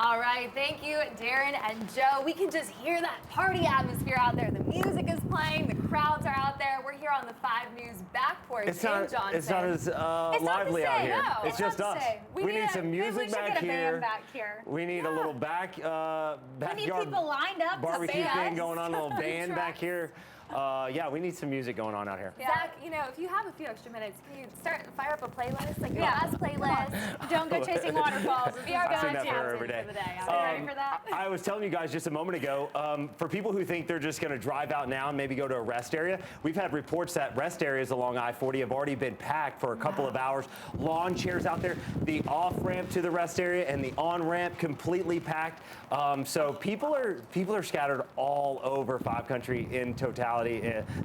All right, thank you, Darren and Joe. We can just hear that party atmosphere out there. The music is playing, the crowds are out there. We're here on the 5 News back porch in Johnson. It's not as lively out here. No, it's just us. We need some music back here. We need a little backyard we need people lined up barbecue to thing going on, a little band back here. Yeah, we need some music going on out here. Zach, you know, if you have a few extra minutes, can you fire up a playlist, like your last playlist? Don't go chasing waterfalls. We are I sing going that to for her every day. for the day. Are you ready for that? I was telling you guys just a moment ago, for people who think they're just going to drive out now and maybe go to a rest area, we've had reports that rest areas along I-40 have already been packed for a couple of hours. Lawn chairs out there, the off-ramp to the rest area and the on-ramp completely packed. So people are scattered all over 5 Country in totality,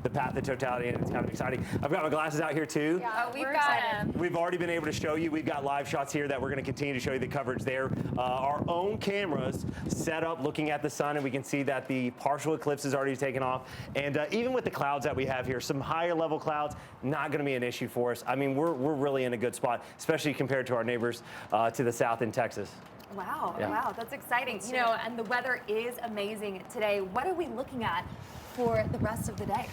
the path of totality, and it's kind of exciting. I've got my glasses out here too. Yeah, we've got them. We've already been able to show you. We've got live shots here that we're going to continue to show you the coverage there. Our own cameras set up looking at the sun, and we can see that the partial eclipse is already taken off. And even with the clouds that we have here, some higher level clouds, not going to be an issue for us. I mean, we're really in a good spot, especially compared to our neighbors to the south in Texas. Wow, Yeah. wow, that's exciting. You know, and the weather is amazing today. What are we looking at for the rest of the day?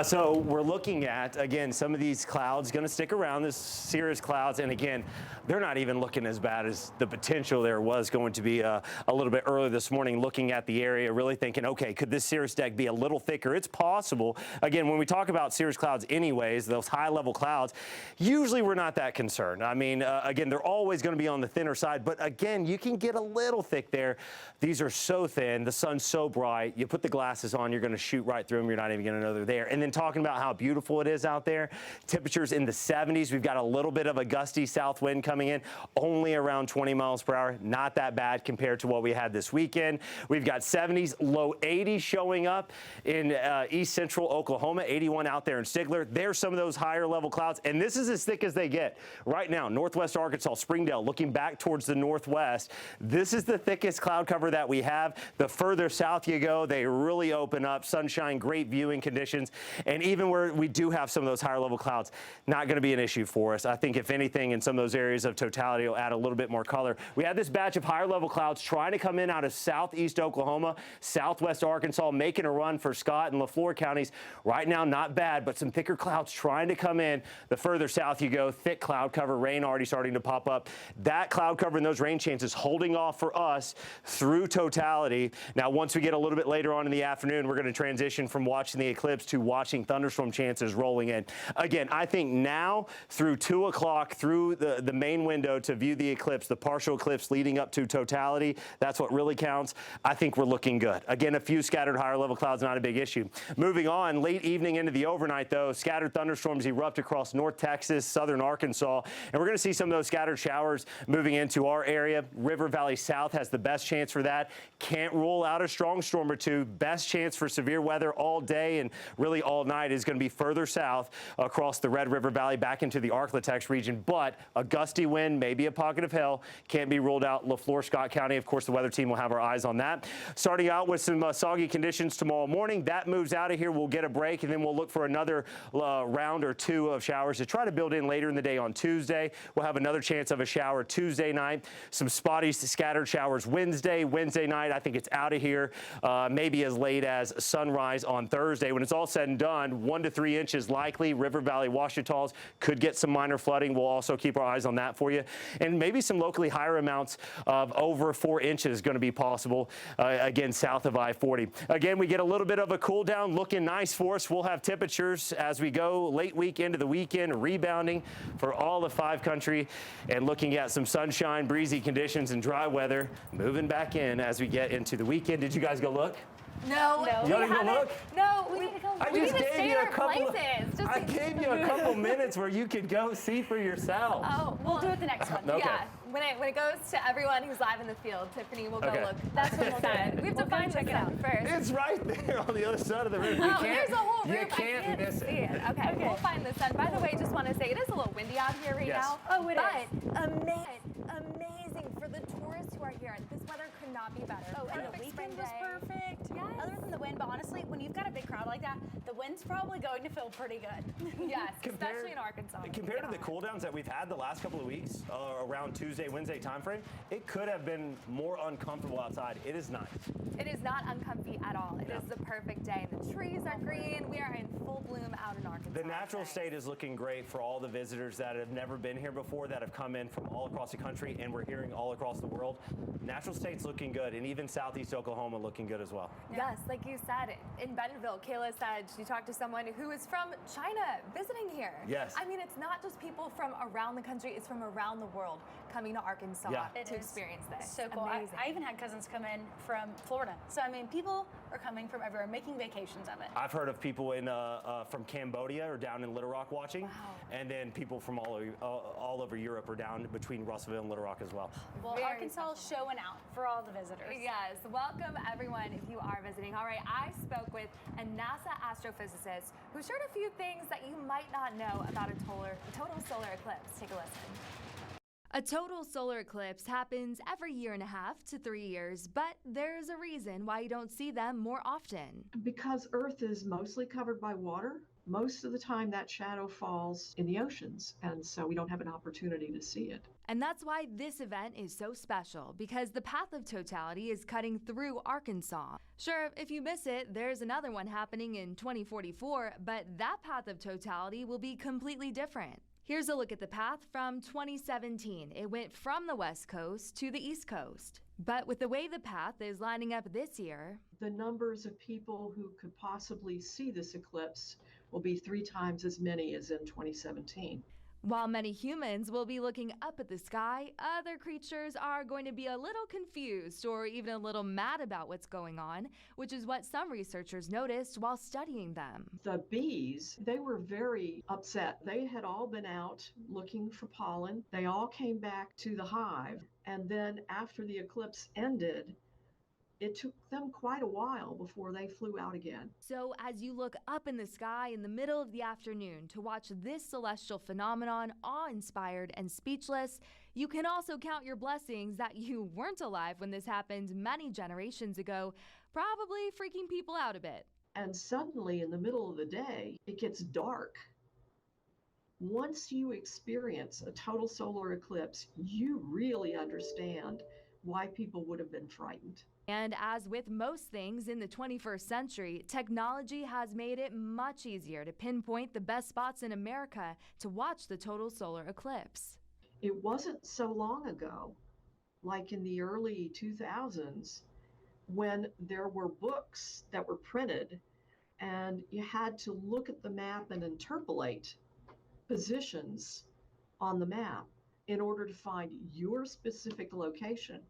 So we're looking at, again, some of these clouds going to stick around, this cirrus clouds, and again, they're not even looking as bad as the potential there was going to be a little bit earlier this morning, looking at the area, really thinking, okay, could this cirrus deck be a little thicker? It's possible. Again, when we talk about cirrus clouds anyways, those high-level clouds, usually we're not that concerned. I mean, again, they're always going to be on the thinner side, but again, you can get a little thick there. These are so thin, the sun's so bright, you put the glasses on, you're going to shoot right through them, you're not even going to know they're there. And then talking about how beautiful it is out there, temperatures in the 70s, we've got a little bit of a gusty south wind coming in, only around 20 miles per hour, not that bad compared to what we had this weekend. We've got 70s, low 80s showing up in east central Oklahoma, 81 out there in Stigler. There's some of those higher level clouds, and this is as thick as they get. Right now, northwest Arkansas, Springdale, looking back towards the northwest, this is the thickest cloud cover that we have. The further south you go, they really open up, sunshine, great viewing conditions, and even where we do have some of those higher level clouds, not going to be an issue for us. I think if anything, in some of those areas of totality, will add a little bit more color. We had this batch of higher level clouds trying to come in out of southeast Oklahoma, southwest Arkansas, making a run for Scott and LaFleur counties. Right now, not bad, but some thicker clouds trying to come in. The further south you go, thick cloud cover, rain already starting to pop up. That cloud cover and those rain chances holding off for us through totality. Now, once we get a little bit later on in the afternoon, we're going to transition from watching the eclipse to watching thunderstorm chances rolling in. Again, I think now through 2 o'clock, through the main window to view the eclipse, the partial eclipse leading up to totality, that's what really counts. I think we're looking good. Again, a few scattered higher level clouds, not a big issue. Moving on, late evening into the overnight though, scattered thunderstorms erupt across North Texas, southern Arkansas, and we're going to see some of those scattered showers moving into our area. River Valley South has the best chance for that. Can't rule out a strong storm or two. Best chance for severe weather all day and really all night is going to be further south across the Red River Valley back into the Arklatex region, but a gusty wind, maybe a pocket of hail, can't be ruled out. LaFleur, Scott County, of course, the weather team will have our eyes on that. Starting out with some soggy conditions tomorrow morning. That moves out of here. We'll get a break, and then we'll look for another round or two of showers to try to build in later in the day on Tuesday. We'll have another chance of a shower Tuesday night. Some spotty scattered showers Wednesday night. I think it's out of here maybe as late as sunrise on Thursday. When it's all said and done, 1 to 3 inches likely. River Valley, Ouachitas could get some minor flooding. We'll also keep our eyes on that for you. And maybe some locally higher amounts of over 4 inches going to be possible, again, south of I-40. Again, we get a little bit of a cool down, looking nice for us. We'll have temperatures as we go late week into the weekend, rebounding for all of 5 Country, and looking at some sunshine, breezy conditions, and dry weather moving back in as we get into the weekend. Did you guys go look? No, you want to go look? No, we need to go. I We just need to gave stay you in a our couple. places. I gave you a couple minutes where you could go see for yourself. Oh, We'll do it the next one. Okay. Yeah, when it goes to everyone who's live in the field, Tiffany will go Okay. look. That's when we'll do it. We have to find check this it out. out first. It's right there on the other side of the room. Oh, there's a whole You roof. I can't miss see it. it. Okay, we'll find this sun. By the way, just want to say it is a little windy out here right Yes. now. Oh, it but amazing for the tourists who are here. This weather could not not be better. Oh, and the perfect weekend spring was day. perfect. Yes. Other than the wind, but honestly, when you've got a big crowd like that, the wind's probably going to feel pretty good. Yes, especially in Arkansas. Compared to the cool downs that we've had the last couple of weeks, around Tuesday, Wednesday timeframe, it could have been more uncomfortable outside. It is not. It is not uncomfy at all. It is the perfect day. The trees are green. We are in full bloom out in Arkansas. The natural state is looking great for all the visitors that have never been here before, that have come in from all across the country, and we're hearing all across the world. Natural state's looking good, and even southeast Oklahoma looking good as well. Yes, like you said, in Bentonville, Kayla said she talked to someone who is from China visiting here. Yes. I mean, it's not just people from around the country, it's from around the world coming to Arkansas to experience this. So cool. I even had cousins come in from Florida. So, I mean, people are coming from everywhere, making vacations of it. I've heard of people from Cambodia or down in Little Rock watching, and then people from all over Europe are down between Russellville and Little Rock as well. Well, Very Arkansas is showing out for all the visitors. Yes, welcome everyone if you are visiting. All right, I spoke with a NASA astrophysicist who shared a few things that you might not know about a total solar eclipse. Take a listen. A total solar eclipse happens every 1.5 to 3 years, but there's a reason why you don't see them more often. Because Earth is mostly covered by water, most of the time that shadow falls in the oceans, and so we don't have an opportunity to see it. And that's why this event is so special, because the path of totality is cutting through Arkansas. Sure, if you miss it, there's another one happening in 2044, but that path of totality will be completely different. Here's a look at the path from 2017. It went from the West Coast to the East Coast. But with the way the path is lining up this year, the numbers of people who could possibly see this eclipse will be 3 times as many as in 2017. While many humans will be looking up at the sky, other creatures are going to be a little confused or even a little mad about what's going on, which is what some researchers noticed while studying them. The bees, they were very upset. They had all been out looking for pollen. They all came back to the hive, and then after the eclipse ended, it took them quite a while before they flew out again. So as you look up in the sky in the middle of the afternoon to watch this celestial phenomenon, awe-inspired and speechless, you can also count your blessings that you weren't alive when this happened many generations ago, probably freaking people out a bit. And suddenly in the middle of the day, it gets dark. Once you experience a total solar eclipse, you really understand why people would have been frightened. And as with most things in the 21st century, technology has made it much easier to pinpoint the best spots in America to watch the total solar eclipse. It wasn't so long ago, like in the early 2000s, when there were books that were printed and you had to look at the map and interpolate positions on the map in order to find your specific location.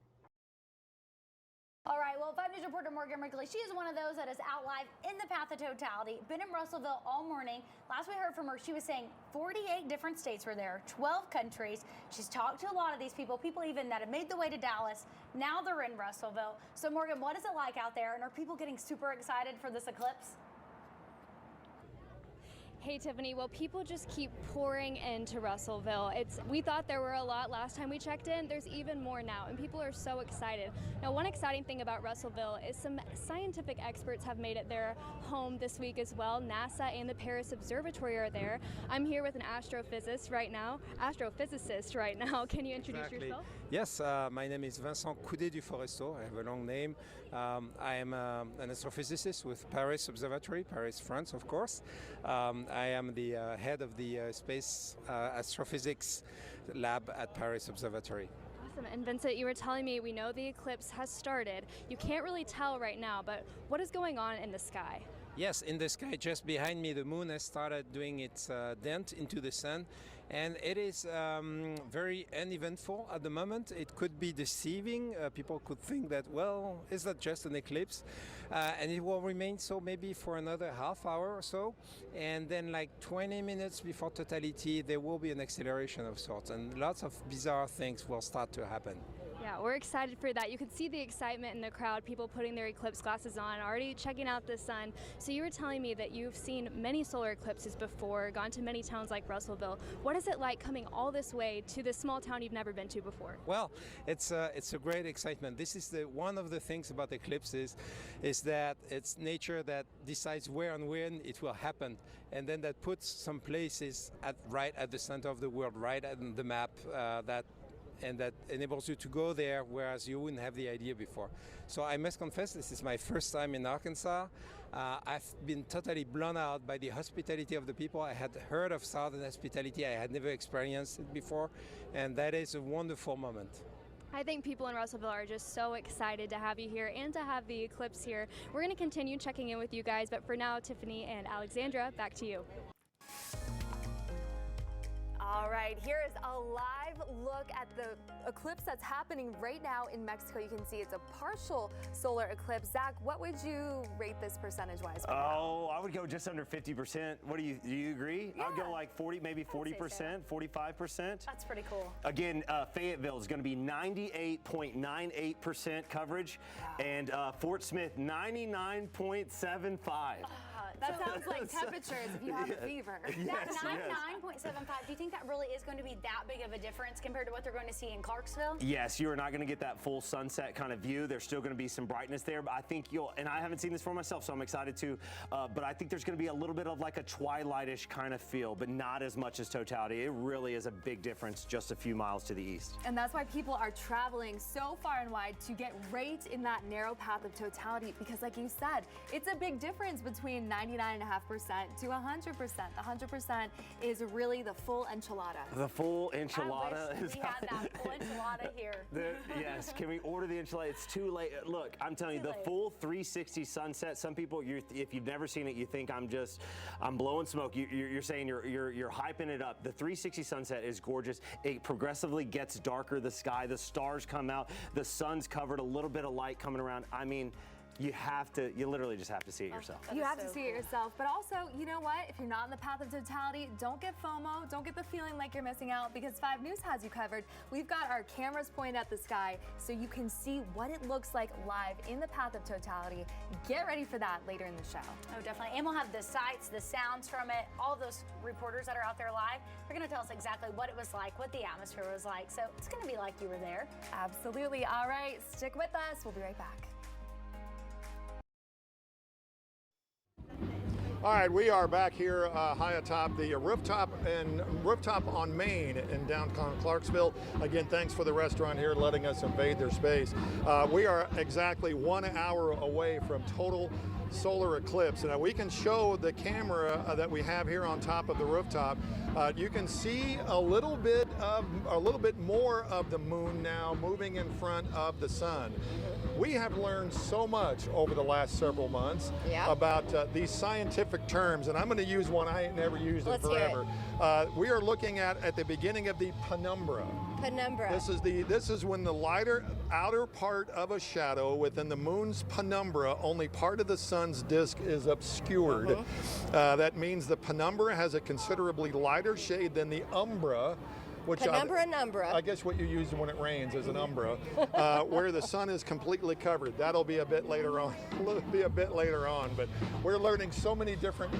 All right, well, 5 News reporter Morgan Wrigley, she is one of those that is out live in the path of totality, been in Russellville all morning. Last we heard from her, she was saying 48 different states were there, 12 countries. She's talked to a lot of these people even that have made the way to Dallas. Now they're in Russellville. So Morgan, what is it like out there? And are people getting super excited for this eclipse? Hey Tiffany, well, people just keep pouring into Russellville. We thought there were a lot last time we checked in. There's even more now, and people are so excited. Now, one exciting thing about Russellville is some scientific experts have made it their home this week as well. NASA and the Paris Observatory are there. I'm here with an astrophysicist right now. Can you introduce yourself? Yes, my name is Vincent Coudet du Foresto. I have a long name. I am an astrophysicist with Paris Observatory, Paris, France, of course. I am the head of the Space Astrophysics Lab at Paris Observatory. Awesome. And Vincent, you were telling me we know the eclipse has started. You can't really tell right now, but what is going on in the sky? Yes, in the sky just behind me, the moon has started doing its dent into the sun, and it is very uneventful at the moment. It could be deceiving. People could think that, well, is that just an eclipse? And it will remain so maybe for another half hour or so. And then like 20 minutes before totality, there will be an acceleration of sorts, and lots of bizarre things will start to happen. Yeah, we're excited for that. You could see the excitement in the crowd, people putting their eclipse glasses on, already checking out the sun. So you were telling me that you've seen many solar eclipses before, gone to many towns like Russellville. What is it like coming all this way to this small town you've never been to before? Well, it's a great excitement. This is one of the things about eclipses is that it's nature that decides where and when it will happen, and then that puts some places right at the center of the world, right on the map, and that enables you to go there, whereas you wouldn't have the idea before. So I must confess, this is my first time in Arkansas. I've been totally blown out by the hospitality of the people. I had heard of Southern hospitality. I had never experienced it before, and that is a wonderful moment. I think people in Russellville are just so excited to have you here and to have the eclipse here. We're going to continue checking in with you guys, but for now, Tiffany and Alexandra, back to you. All right, here is a live look at the eclipse that's happening right now in Mexico. You can see it's a partial solar eclipse. Zach, what would you rate this percentage-wise? Oh, I would go just under 50%. What do you agree? Yeah. I'd go like 40, maybe 40%, 45%. That's pretty cool. Again, Fayetteville is going to be 98.98% coverage, and Fort Smith 99.75. That sounds like temperatures if you have a fever. Yes, That 99.75, do you think that really is going to be that big of a difference compared to what they're going to see in Clarksville? Yes, you are not going to get that full sunset kind of view. There's still going to be some brightness there, but I think and I haven't seen this for myself, so I'm excited to, but I think there's going to be a little bit of like a twilightish kind of feel, but not as much as totality. It really is a big difference just a few miles to the east. And that's why people are traveling so far and wide to get right in that narrow path of totality, because like you said, it's a big difference between 99.5% to 100%. The 100% is really the full enchilada. The full enchilada. I wish we had that full enchilada here. Yes, can we order the enchilada? It's too late. Look, I'm telling you, the full 360 sunset. Some people, if you've never seen it, you think I'm blowing smoke. You're saying you're hyping it up. The 360 sunset is gorgeous. It progressively gets darker. The sky, the stars come out. The sun's covered. A little bit of light coming around. I mean, you literally just have to see it yourself. You have to see it yourself, but also, you know what? If you're not in the path of totality, don't get FOMO, don't get the feeling like you're missing out, because 5 News has you covered. We've got our cameras pointed at the sky so you can see what it looks like live in the path of totality. Get ready for that later in the show. Oh, definitely. And we'll have the sights, the sounds from it, all those reporters that are out there live. They're going to tell us exactly what it was like, what the atmosphere was like. So it's going to be like you were there. Absolutely. All right, stick with us. We'll be right back. All right, we are back here high atop the rooftop on Main in downtown Clarksville. Again, thanks for the restaurant here letting us invade their space. We are exactly 1 hour away from Total Solar Eclipse. Now we can show the camera that we have here on top of the rooftop. You can see a little bit more of the moon now moving in front of the sun. We have learned so much over the last several months about these scientific terms, and I'm going to use one I ain't never used in forever. We are looking at the beginning of the penumbra. Penumbra. This is when the lighter outer part of a shadow within the moon's penumbra, only part of the sun's disk is obscured. That means the penumbra has a considerably lighter shade than the umbra. Penumbra. I guess what you use when it rains is an umbra, where the sun is completely covered. That'll be a bit later on. But we're learning so many different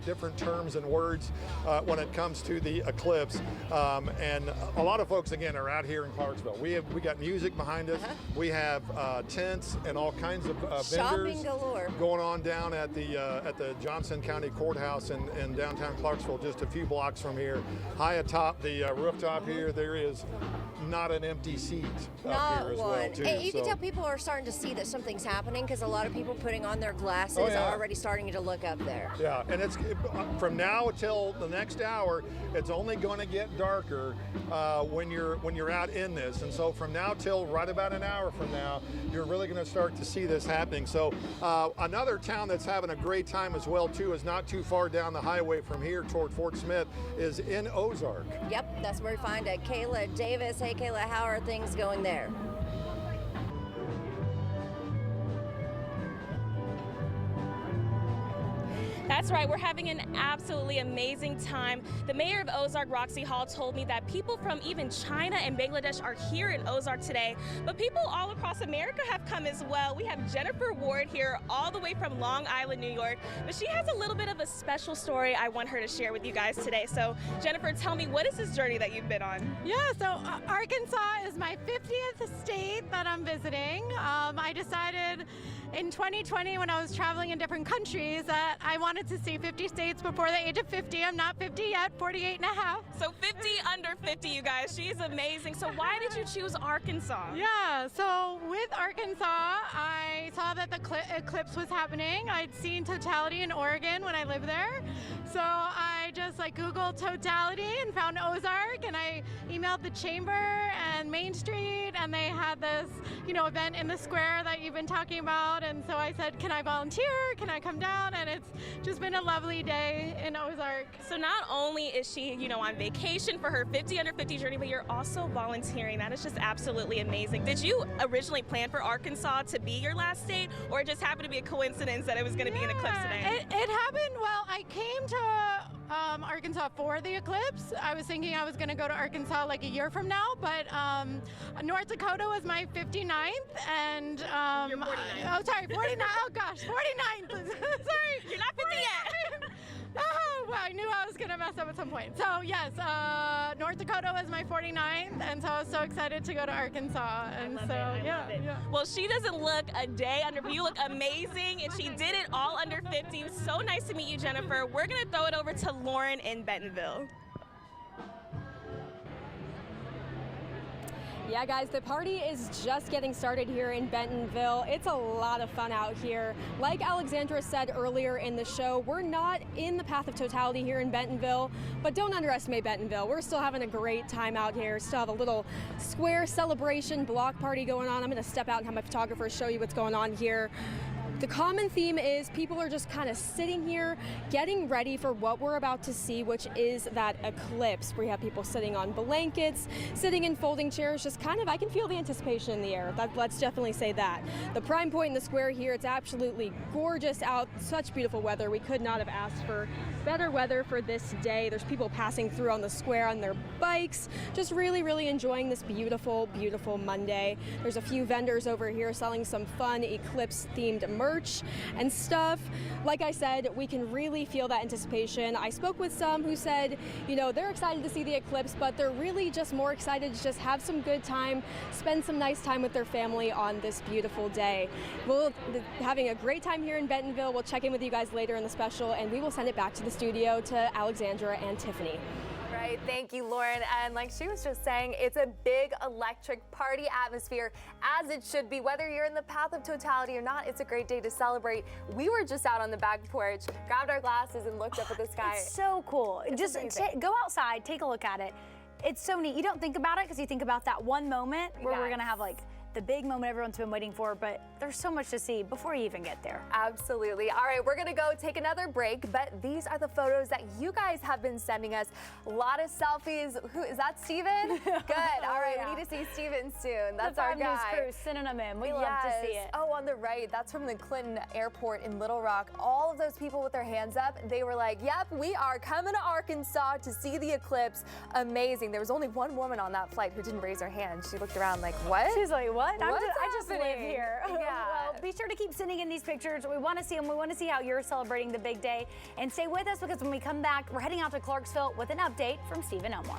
different terms and words when it comes to the eclipse. And a lot of folks again are out here in Clarksville. We got music behind us. We have tents and all kinds of vendors going on down at the Johnson County Courthouse in downtown Clarksville, just a few blocks from here. High atop the rooftop here, there is not an empty seat up here as well too. And you can tell people are starting to see that something's happening because a lot of people putting on their glasses are already starting to look up there. Yeah, and it's from now till the next hour, it's only going to get darker when you're out in this, and so from now till right about an hour from now, you're really going to start to see this happening. So another town that's having a great time as well too is not too far down the highway from here toward Fort Smith is in Ozark. Yep, that's where we find Kayla Davis. Hey Kayla, how are things going there? That's right, we're having an absolutely amazing time. The mayor of Ozark, Roxy Hall, told me that people from even China and Bangladesh are here in Ozark today, but people all across America have come as well. We have Jennifer Ward here all the way from Long Island, New York, but she has a little bit of a special story I want her to share with you guys today. So Jennifer, tell me, what is this journey that you've been on? Yeah, so Arkansas is my 50th state that I'm visiting. I decided in 2020 when I was traveling in different countries that I wanted to see 50 states before the age of 50. I'm not 50 yet, 48 and a half. So 50 under 50, you guys. She's amazing. So why did you choose Arkansas? Yeah, so with Arkansas, I saw that the eclipse was happening. I'd seen totality in Oregon when I lived there. So I just Googled totality and found Ozark, and I emailed the chamber and Main Street, and they had this, event in the square that you've been talking about. And so I said, can I volunteer? Can I come down? And it's just been a lovely day in Ozark. So not only is she, on vacation for her 50 under 50 journey, but you're also volunteering. That is just absolutely amazing. Did you originally plan for Arkansas to be your last state, or it just happened to be a coincidence that it was going to be an eclipse today? It happened, I came to Arkansas for the eclipse. I was thinking I was going to go to Arkansas a year from now, but North Dakota was my 59th, and You're 49. Oh, sorry, 49. Oh gosh, 49th. Sorry, You're not 50 yet. Oh, well, I knew I was going to mess up at some point. So yes, North Dakota was my 49th, and so I was so excited to go to Arkansas. And yeah. Well, she doesn't look a day under, you look amazing, and she did it all under 50. It was so nice to meet you, Jennifer. We're going to throw it over to Lauren in Bentonville. Yeah, guys, the party is just getting started here in Bentonville. It's a lot of fun out here. Like Alexandra said earlier in the show, we're not in the path of totality here in Bentonville, but don't underestimate Bentonville. We're still having a great time out here. Still have a little square celebration block party going on. I'm going to step out and have my photographer show you what's going on here. The common theme is people are just kind of sitting here getting ready for what we're about to see, which is that eclipse. We have people sitting on blankets, sitting in folding chairs, just I can feel the anticipation in the air. Let's definitely say that. The prime point in the square here, it's absolutely gorgeous out, such beautiful weather. We could not have asked for better weather for this day. There's people passing through on the square on their bikes, just really, really enjoying this beautiful, beautiful Monday. There's a few vendors over here selling some fun eclipse-themed merch and stuff. Like I said, we can really feel that anticipation. I spoke with some who said, they're excited to see the eclipse, but they're really just more excited to just have some good time, spend some nice time with their family on this beautiful day. We're having a great time here in Bentonville. We'll check in with you guys later in the special, and we will send it back to the studio to Alexandra and Tiffany. Right, thank you, Lauren. And like she was just saying, it's a big electric party atmosphere, as it should be. Whether you're in the path of totality or not, it's a great day to celebrate. We were just out on the back porch, grabbed our glasses and looked up at the sky. It's so cool. Just go outside, take a look at it. It's so neat. You don't think about it because you think about that one moment where we're gonna have the big moment everyone's been waiting for, but there's so much to see before you even get there. Absolutely. All right, we're gonna go take another break, but these are the photos that you guys have been sending us. A lot of selfies. Who is that, Steven? Good. All right, we need to see Steven soon. That's our guy. The crew sending them in. We love to see it. Oh, on the right, that's from the Clinton Airport in Little Rock. All of those people with their hands up, they were like, yep, we are coming to Arkansas to see the eclipse. Amazing. There was only one woman on that flight who didn't raise her hand. She looked around like, what? She's like, what? I just live happening? here. Yeah. Well, be sure to keep sending in these pictures. We want to see them. We want to see how you're celebrating the big day. And stay with us because when we come back, we're heading out to Clarksville with an update from Stephen Elmore.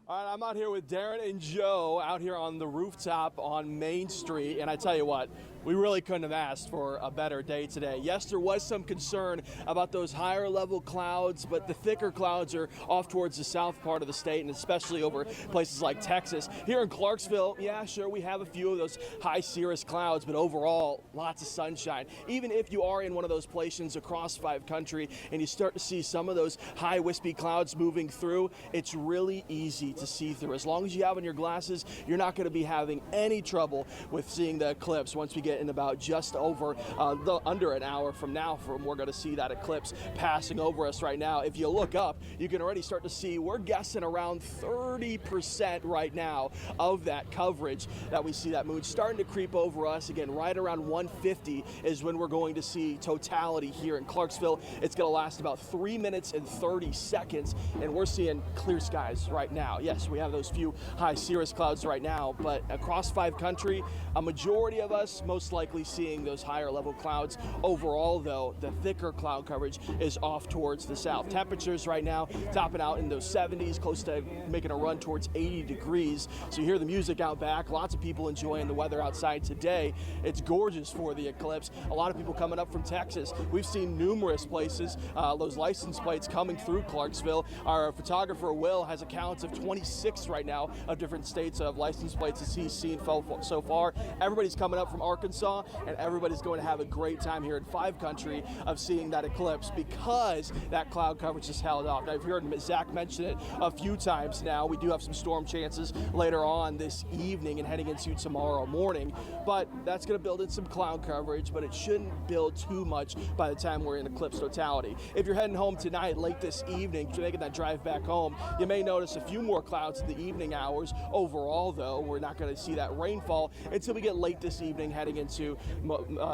All right, I'm out here with Darren and Joe out here on the rooftop on Main Street, and I tell you what, we really couldn't have asked for a better day today. Yes, there was some concern about those higher level clouds, but the thicker clouds are off towards the south part of the state, and especially over places like Texas. Here in Clarksville, yeah, sure, we have a few of those high cirrus clouds, but overall, lots of sunshine. Even if you are in one of those places across 5 country and you start to see some of those high wispy clouds moving through, it's really easy to see through. As long as you have on your glasses, you're not going to be having any trouble with seeing the eclipse once we get get in about just over under an hour from now we're going to see that eclipse passing over us right now. If you look up, you can already start to see we're guessing around 30% right now of that coverage that we see that moon starting to creep over us. Again, right around 1:50 is when we're going to see totality here in Clarksville. It's going to last about 3 minutes and 30 seconds, and we're seeing clear skies right now. Yes, we have those few high cirrus clouds right now, but across 5 country, a majority of us most likely seeing those higher level clouds. Overall, though, the thicker cloud coverage is off towards the south. Temperatures right now topping out in those 70s, close to making a run towards 80 degrees. So you hear the music out back. Lots of people enjoying the weather outside today. It's gorgeous for the eclipse. A lot of people coming up from Texas. We've seen numerous places, those license plates coming through Clarksville. Our photographer, Will, has accounts of 26 right now of different states of license plates that he's seen so far. Everybody's coming up from Arkansas, and everybody's going to have a great time here in 5 country of seeing that eclipse because that cloud coverage is held off. Now, I've heard Zach mention it a few times now. We do have some storm chances later on this evening and heading into tomorrow morning, but that's going to build in some cloud coverage, but it shouldn't build too much by the time we're in eclipse totality. If you're heading home tonight, late this evening, making that drive back home, you may notice a few more clouds in the evening hours. Overall, though, we're not going to see that rainfall until we get late this evening, heading into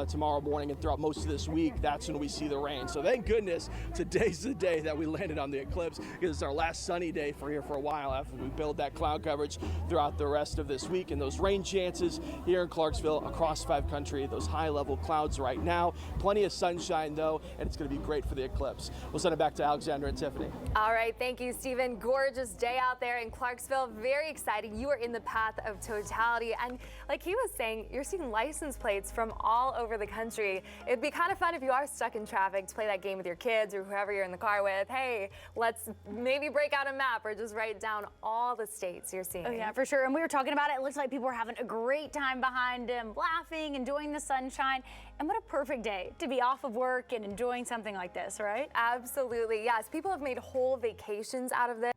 tomorrow morning and throughout most of this week. That's when we see the rain. So thank goodness today's the day that we landed on the eclipse, because it's our last sunny day for here for a while after we build that cloud coverage throughout the rest of this week. And those rain chances here in Clarksville across 5 country, those high level clouds right now. Plenty of sunshine though, and it's going to be great for the eclipse. We'll send it back to Alexandra and Tiffany. All right, thank you, Stephen. Gorgeous day out there in Clarksville. Very exciting. You are in the path of totality, and like he was saying, you're seeing license plates from all over the country. It'd be kind of fun if you are stuck in traffic to play that game with your kids or whoever you're in the car with. Hey, let's maybe break out a map or just write down all the states you're seeing. Oh yeah, for sure. And we were talking about it. It looks like people were having a great time behind him, laughing, enjoying the sunshine. And what a perfect day to be off of work and enjoying something like this, right? Absolutely, yes. People have made whole vacations out of this.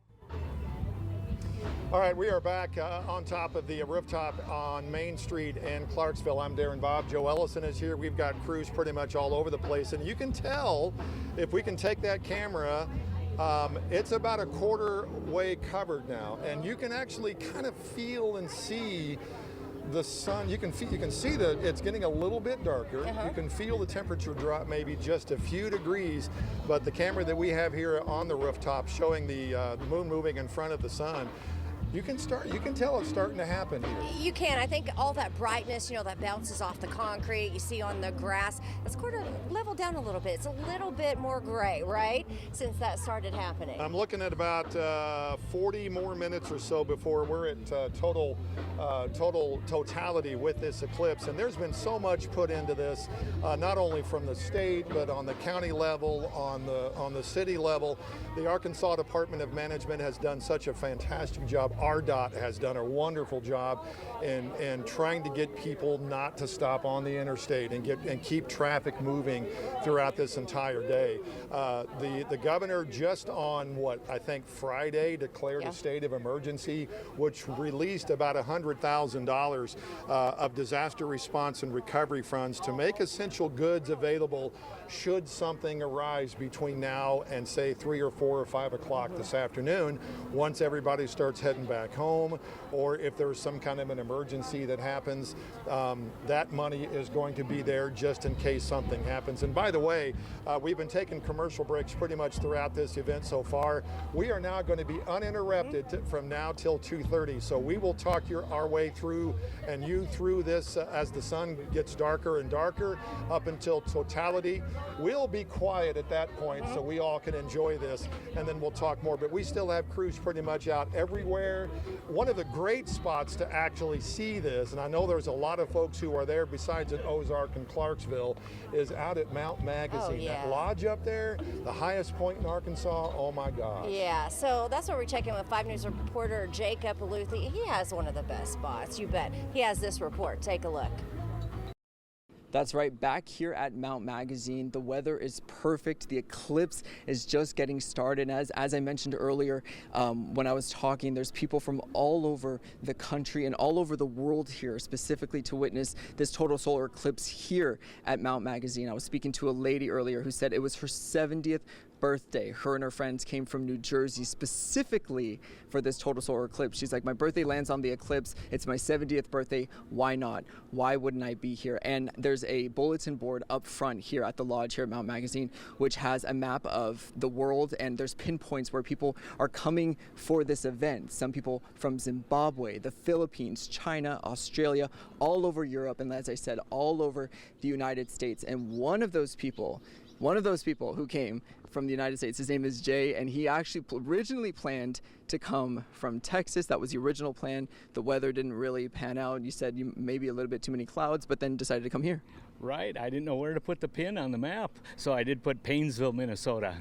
All right, we are back on top of the rooftop on Main Street in Clarksville. I'm Darren Bob. Joe Ellison is here. We've got crews pretty much all over the place. And you can tell, if we can take that camera, it's about a quarter way covered now. And you can actually kind of feel and see the sun. You can see that it's getting a little bit darker. You can feel the temperature drop maybe just a few degrees, but the camera that we have here on the rooftop showing the moon moving in front of the sun, you can tell it's starting to happen here. You can. I think all that brightness, that bounces off the concrete, you see on the grass, it's kind of leveled down a little bit. It's a little bit more gray, right, since that started happening. I'm looking at about 40 more minutes or so before we're at totality with this eclipse. And there's been so much put into this, not only from the state, but on the county level, on the city level. The Arkansas Department of Management has done such a fantastic job. RDOT has done a wonderful job in trying to get people not to stop on the interstate and keep traffic moving throughout this entire day. The governor just on I think Friday declared a state of emergency, which released about $100,000 of disaster response and recovery funds to make essential goods available should something arise between now and say 3 or 4 or 5 o'clock this afternoon, once everybody starts heading back home, or if there's some kind of an emergency that happens, that money is going to be there just in case something happens. And by the way, we've been taking commercial breaks pretty much throughout this event so far. We are now going to be uninterrupted from now till 2:30, so we will talk our way through and you through this as the sun gets darker and darker up until totality. We'll be quiet at that point so we all can enjoy this, and then we'll talk more. But we still have crews pretty much out everywhere. One of the great spots to actually see this, and I know there's a lot of folks who are there besides at Ozark and Clarksville, is out at Mount Magazine. That lodge up there, the highest point in Arkansas, oh my gosh. Yeah, so that's what we're checking with 5 News reporter Jacob Aluthi. He has one of the best spots, you bet. He has this report. Take a look. That's right, back here at Mount Magazine, the weather is perfect. The eclipse is just getting started. As I mentioned earlier, when I was talking, there's people from all over the country and all over the world here specifically to witness this total solar eclipse here at Mount Magazine. I was speaking to a lady earlier who said it was her 70th birthday. Her and her friends came from New Jersey specifically for this total solar eclipse. She's like, my birthday lands on the eclipse. It's my 70th birthday. Why not? Why wouldn't I be here? And there's a bulletin board up front here at the lodge here at Mount Magazine, which has a map of the world, and there's pinpoints where people are coming for this event. Some people from Zimbabwe, the Philippines, China, Australia, all over Europe, and as I said, all over the United States. And one of those people who came from the United States, his name is Jay, and he actually originally planned to come from Texas. That was the original plan. The weather didn't really pan out. You said you maybe a little bit too many clouds, but then decided to come here. Right, I didn't know where to put the pin on the map, so I did put Paynesville, Minnesota.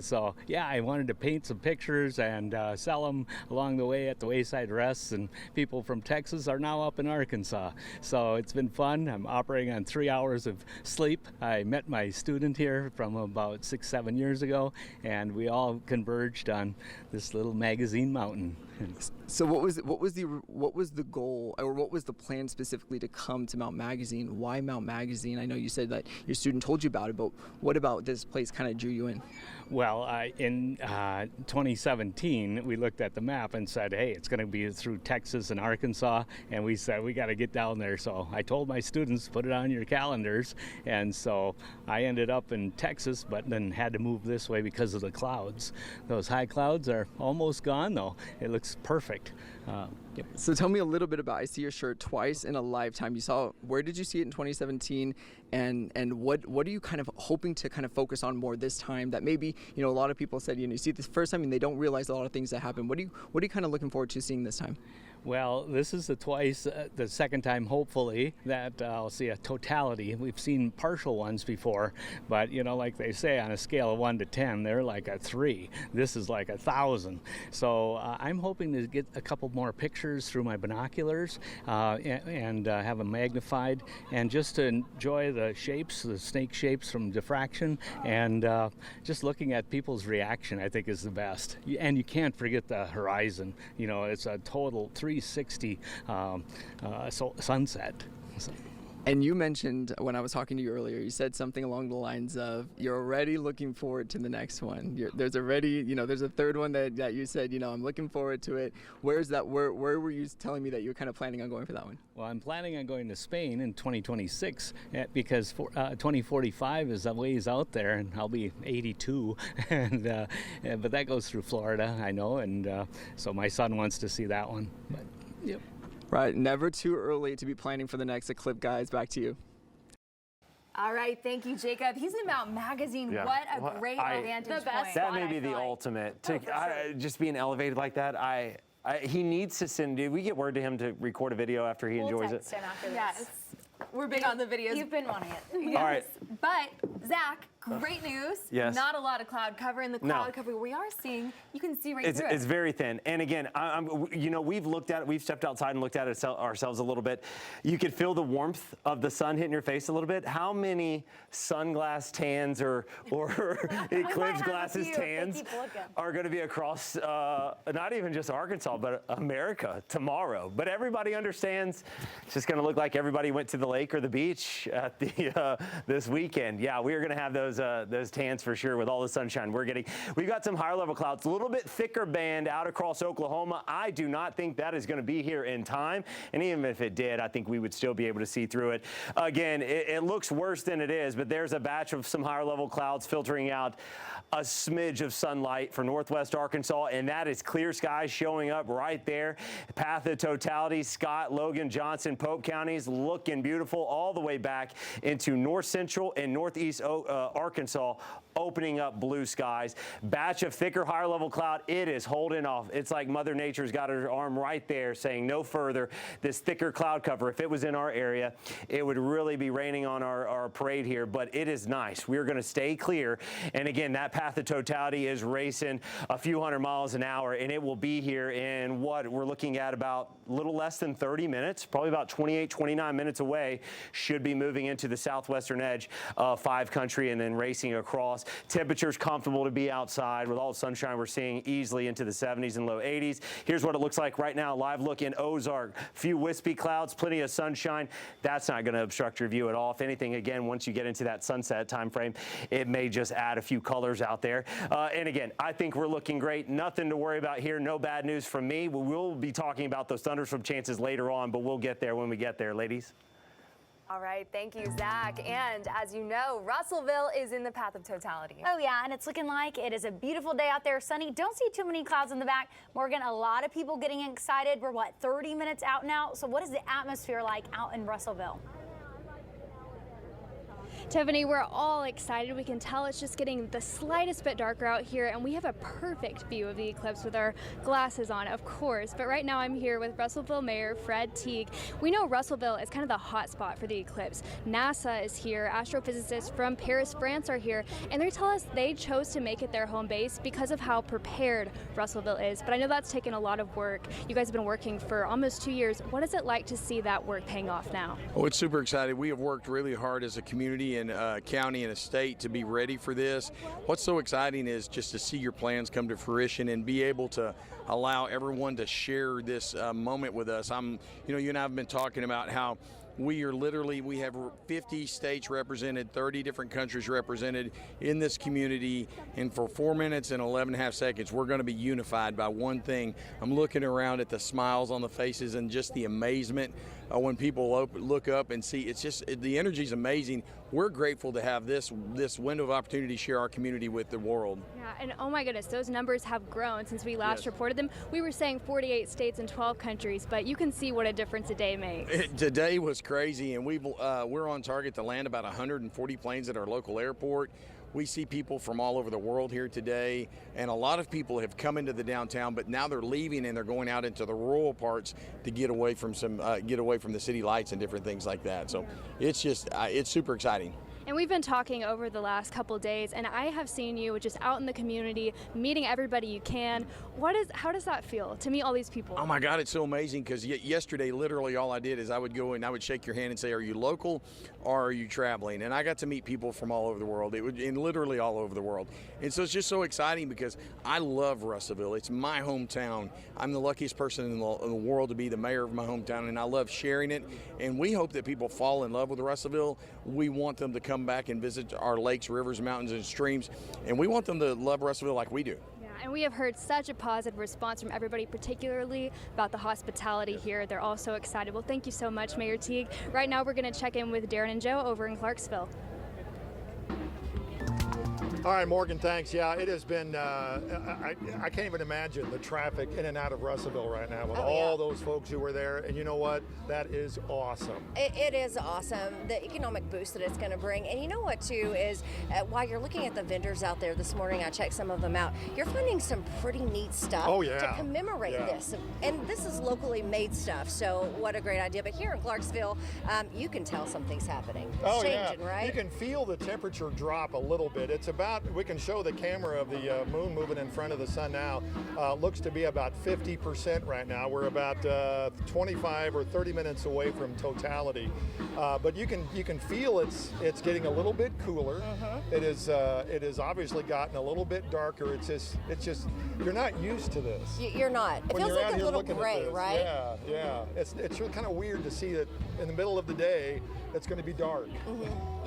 So yeah, I wanted to paint some pictures and sell them along the way at the wayside rests, and people from Texas are now up in Arkansas. So it's been fun. I'm operating on 3 hours of sleep. I met my student here from about 6-7 years ago, and we all converged on this little magazine mountain. So what was the goal, or what was the plan specifically to come to Mount Magazine? Why Mount Magazine? I know you said that your student told you about it, but what about this place kind of drew you in? Well, in 2017, we looked at the map and said, hey, it's going to be through Texas and Arkansas, and we said we got to get down there. So I told my students, put it on your calendars, and so I ended up in Texas, but then had to move this way because of the clouds. Those high clouds are almost gone, though. It looks perfect. Yep. So tell me a little bit about, I see your shirt twice in a lifetime. Where did you see it in 2017, and what are you kind of hoping to kind of focus on more this time that maybe, a lot of people said, you see it this first time and they don't realize a lot of things that happen. What are you kind of looking forward to seeing this time? Well, this is the second time, hopefully, that I'll see a totality. We've seen partial ones before, but, like they say, on a scale of 1 to 10, they're like a 3. This is like 1,000. So I'm hoping to get a couple more pictures through my binoculars and have them magnified, and just to enjoy the shapes, the snake shapes from diffraction, and just looking at people's reaction, I think, is the best. And you can't forget the horizon. It's a total 360 sunset. So. And you mentioned, when I was talking to you earlier, you said something along the lines of, you're already looking forward to the next one. There's a third one that you said, I'm looking forward to it. Where's that? Where were you telling me that you're kind of planning on going for that one? Well, I'm planning on going to Spain in 2026 because 2045 is a ways out there, and I'll be 82. But that goes through Florida, I know, and so my son wants to see that one. But, yep. Right, never too early to be planning for the next eclipse, guys. Back to you. All right, thank you, Jacob. He's in Mount Magazine. Yeah. What a great vantage point. That may be the ultimate. Just being elevated like that, he needs to send. Did we get word to him to record a video after he enjoys it? Yes. We're big on the videos. You've been wanting it. Yes. All right. But, Zach, great news. Yes. Not a lot of cloud cover. In the cloud cover we are seeing, you can see right through it. It's very thin. And again, we've looked at it. We've stepped outside and looked at it ourselves a little bit. You could feel the warmth of the sun hitting your face a little bit. How many sunglass tans or eclipse glasses tans are going to be across not even just Arkansas, but America tomorrow? But everybody understands it's just going to look like everybody went to the lake or the beach at this weekend. Yeah, we are going to have those tans for sure with all the sunshine we're getting. We've got some higher level clouds, a little bit thicker band out across Oklahoma. I do not think that is going to be here in time, and even if it did, I think we would still be able to see through it. Again, it looks worse than it is, but there's a batch of some higher level clouds filtering out a smidge of sunlight for northwest Arkansas, and that is clear skies showing up right there. Path of totality, Scott, Logan, Johnson, Pope counties looking beautiful all the way back into north central and northeast Arkansas. Arkansas, opening up blue skies. Batch of thicker, higher level cloud. It is holding off. It's like Mother Nature's got her arm right there saying no further. This thicker cloud cover, if it was in our area, it would really be raining on our parade here, but it is nice. We're going to stay clear. And again, that path of totality is racing a few hundred miles an hour, and it will be here in what we're looking at about a little less than 30 minutes, probably about 28, 29 minutes away, should be moving into the southwestern edge of 5 country and then racing across. Temperatures comfortable to be outside with all the sunshine we're seeing easily into the 70s and low 80s. Here's what it looks like right now. Live look in Ozark. Few wispy clouds, plenty of sunshine. That's not going to obstruct your view at all. If anything, again, once you get into that sunset time frame, it may just add a few colors out there. And again, I think we're looking great. Nothing to worry about here. No bad news from me. We will be talking about those thunderstorm chances later on, but we'll get there when we get there, ladies. All right, thank you, Zach. And as you know, Russellville is in the path of totality. Oh yeah, and it's looking like it is a beautiful day out there, sunny. Don't see too many clouds in the back. Morgan, a lot of people getting excited. We're what, 30 minutes out now? So what is the atmosphere like out in Russellville? Tiffany, we're all excited. We can tell it's just getting the slightest bit darker out here, and we have a perfect view of the eclipse with our glasses on, of course. But right now I'm here with Russellville Mayor Fred Teague. We know Russellville is kind of the hot spot for the eclipse. NASA is here, astrophysicists from Paris, France are here, and they tell us they chose to make it their home base because of how prepared Russellville is. But I know that's taken a lot of work. You guys have been working for almost 2 years. What is it like to see that work paying off now? Oh, it's super exciting. We have worked really hard as a community and county and a state to be ready for this. What's so exciting is just to see your plans come to fruition and be able to allow everyone to share this moment with us. You and I have been talking about how we have 50 states represented, 30 different countries represented in this community, and for 4 minutes and 11.5 seconds, we're going to be unified by one thing. I'm looking around at the smiles on the faces and just the amazement when people look up and see. It's just, the energy is amazing. We're grateful to have this window of opportunity to share our community with the world. Yeah, and oh my goodness, those numbers have grown since we last reported them. We were saying 48 states and 12 countries, but you can see what a difference a day makes. Today was crazy, and we're on target to land about 140 planes at our local airport. We see people from all over the world here today, and a lot of people have come into the downtown, but now they're leaving and they're going out into the rural parts to get away from the city lights and different things like that. So it's just it's super exciting. And we've been talking over the last couple days, and I have seen you just out in the community, meeting everybody you can. How does that feel to meet all these people? Oh my God, it's so amazing, because yesterday, literally all I did is I would go and I would shake your hand and say, are you local or are you traveling? And I got to meet people from all over the world, and literally all over the world. And so it's just so exciting because I love Russellville. It's my hometown. I'm the luckiest person in the world to be the mayor of my hometown, and I love sharing it. And we hope that people fall in love with Russellville. We want them to come back and visit our lakes, rivers, mountains, and streams, and we want them to love Russellville like we do. Yeah, and we have heard such a positive response from everybody, particularly about the hospitality here. They're all so excited. Well, thank you so much, Mayor Teague. Right now, we're going to check in with Darren and Joe over in Clarksville. All right, Morgan, thanks. Yeah, it has been, I can't even imagine the traffic in and out of Russellville right now with all those folks who were there. And you know what? That is awesome. It is awesome, the economic boost that it's going to bring. And you know what, too, is while you're looking at the vendors out there this morning, I checked some of them out, you're finding some pretty neat stuff to commemorate this. And this is locally made stuff, so what a great idea. But here in Clarksville, you can tell something's happening. It's changing, right? You can feel the temperature drop a little bit. It's about, we can show the camera of the moon moving in front of the sun now. Looks to be about 50% right now. We're about 25 or 30 minutes away from totality. But you can feel it's getting a little bit cooler. It has obviously gotten a little bit darker. It's just you're not used to this. You're not. It feels like a little gray, right? Yeah. It's kind of weird to see that in the middle of the day it's going to be dark.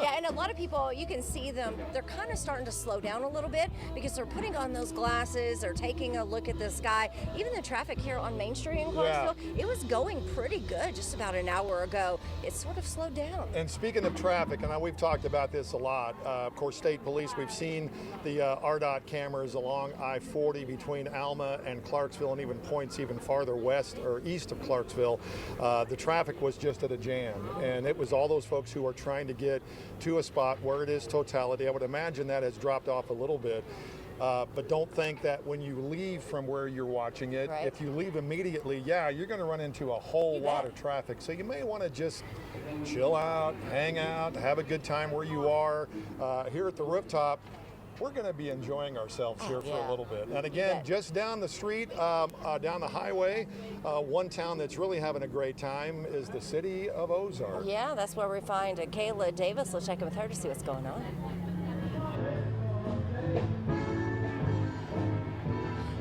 Yeah, and a lot of people, you can see them, they're kind of starting to slow down a little bit because they're putting on those glasses, they're taking a look at the sky. Even the traffic here on Main Street in Clarksville, it was going pretty good just about an hour ago. it's sort of slowed down. And speaking of traffic, and we've talked about this a lot, of course, state police, we've seen the RDOT cameras along I-40 between Alma and Clarksville, and even points even farther west or east of Clarksville. The traffic was just at a jam, and it was all those folks who are trying to get to a spot where it is totality. I would imagine that has dropped off a little bit. But don't think that when you leave from where you're watching it, right. If you leave immediately, yeah, you're going to run into a whole lot of traffic. So you may want to just chill out, hang out, have a good time where you are. Here at the rooftop, we're going to be enjoying ourselves here for a little bit. And again, just down the street, down the highway, one town that's really having a great time is the city of Ozark. Yeah, that's where we find Kayla Davis. We'll check in with her to see what's going on.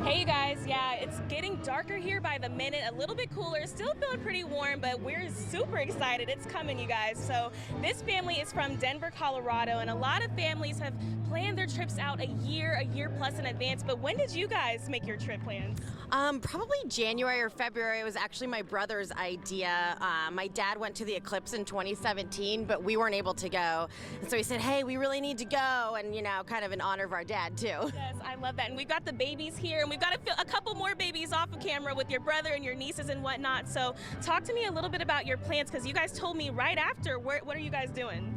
Hey you guys, yeah, it's getting darker here by the minute, a little bit cooler, still feeling pretty warm, but we're super excited. It's coming, you guys. So this family is from Denver, Colorado, and a lot of families have planned their trips out a year plus in advance. But when did you guys make your trip plans? Probably January or February. It was actually my brother's idea. My dad went to the eclipse in 2017, but we weren't able to go. And so he said, hey, we really need to go, and, you know, kind of in honor of our dad, too. Yes, I love that. And we've got the babies here, and we've got a couple more babies off of camera with your brother and your nieces and whatnot. So talk to me a little bit about your plans, because you guys told me right after. What are you guys doing?